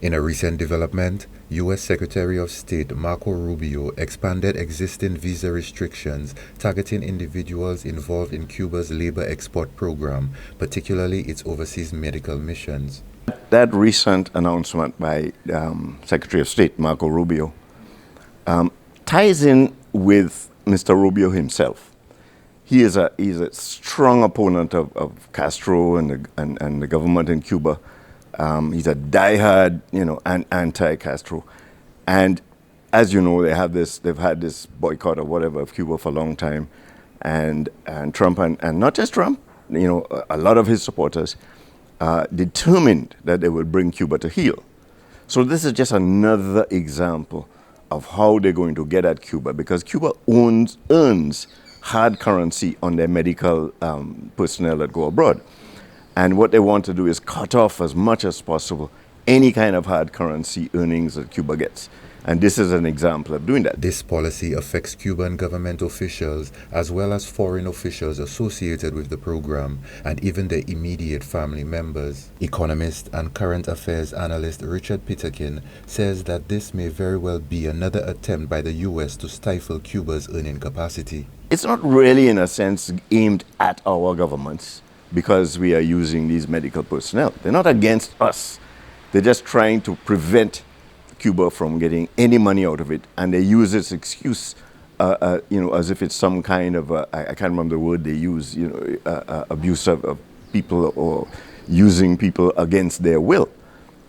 In a recent development, U.S. Secretary of State Marco Rubio expanded existing visa restrictions targeting individuals involved in Cuba's labor export program, particularly its overseas medical missions. That recent announcement by Secretary of State Marco Rubio ties in with Mr. Rubio himself. He's a strong opponent of Castro and the government in Cuba. He's a diehard, anti-Castro. And as you know, they've had this boycott or whatever of Cuba for a long time. And Trump, and not just Trump, a lot of his supporters determined that they would bring Cuba to heel. So this is just another example of how they're going to get at Cuba, because Cuba earns hard currency on their medical personnel that go abroad. And what they want to do is cut off as much as possible any kind of hard currency earnings that Cuba gets. And this is an example of doing that. This policy affects Cuban government officials as well as foreign officials associated with the program and even their immediate family members. Economist and current affairs analyst Richard Peterkin says that this may very well be another attempt by the U.S. to stifle Cuba's earning capacity. It's not really, in a sense, aimed at our governments because we are using these medical personnel. They're not against us. They're just trying to prevent Cuba from getting any money out of it, and they use this excuse, as if it's some kind of I can't remember the word they use, abuse of people or using people against their will,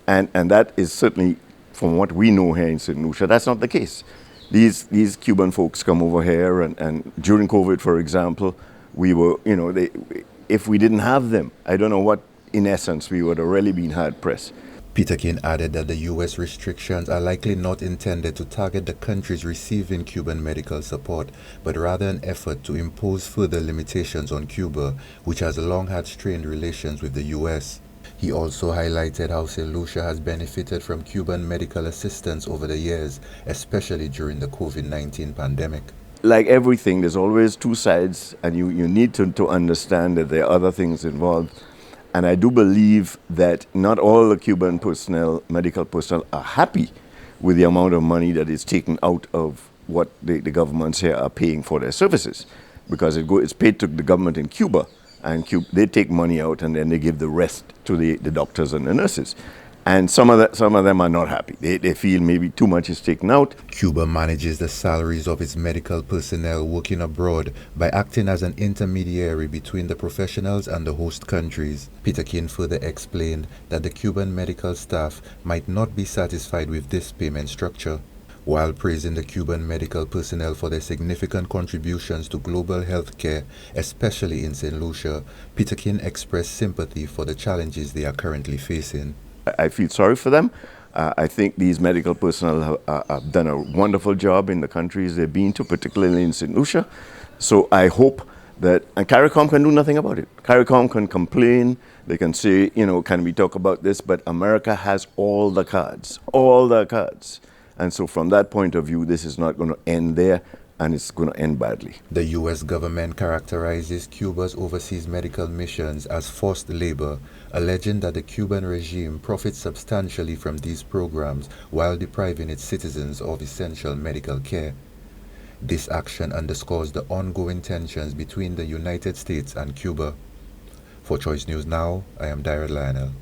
and that is certainly, from what we know here in St. Lucia, that's not the case. These Cuban folks come over here, and during COVID, for example, we were, if we didn't have them, I don't know what, in essence, we would have really been hard pressed. Peterkin added that the U.S. restrictions are likely not intended to target the countries receiving Cuban medical support, but rather an effort to impose further limitations on Cuba, which has long had strained relations with the U.S. He also highlighted how St. Lucia has benefited from Cuban medical assistance over the years, especially during the COVID-19 pandemic. Like everything, there's always two sides, and you need to understand that there are other things involved. And I do believe that not all the Cuban personnel, medical personnel, are happy with the amount of money that is taken out of what the governments here are paying for their services, because it's paid to the government in Cuba, and they take money out and then they give the rest to the doctors and the nurses. And some of them are not happy. They feel maybe too much is taken out. Cuba manages the salaries of its medical personnel working abroad by acting as an intermediary between the professionals and the host countries. Peterkin further explained that the Cuban medical staff might not be satisfied with this payment structure. While praising the Cuban medical personnel for their significant contributions to global health care, especially in St. Lucia, Peterkin expressed sympathy for the challenges they are currently facing. I feel sorry for them. I think these medical personnel have done a wonderful job in the countries they've been to, particularly in St. Lucia. So I hope that, and CARICOM can do nothing about it. CARICOM can complain, they can say, can we talk about this? But America has all the cards. And so from that point of view, this is not going to end there, and it's going to end badly. The U.S. government characterizes Cuba's overseas medical missions as forced labor, alleging that the Cuban regime profits substantially from these programs while depriving its citizens of essential medical care. This action underscores the ongoing tensions between the United States and Cuba. For Choice News Now, I am Dyrod Lionel.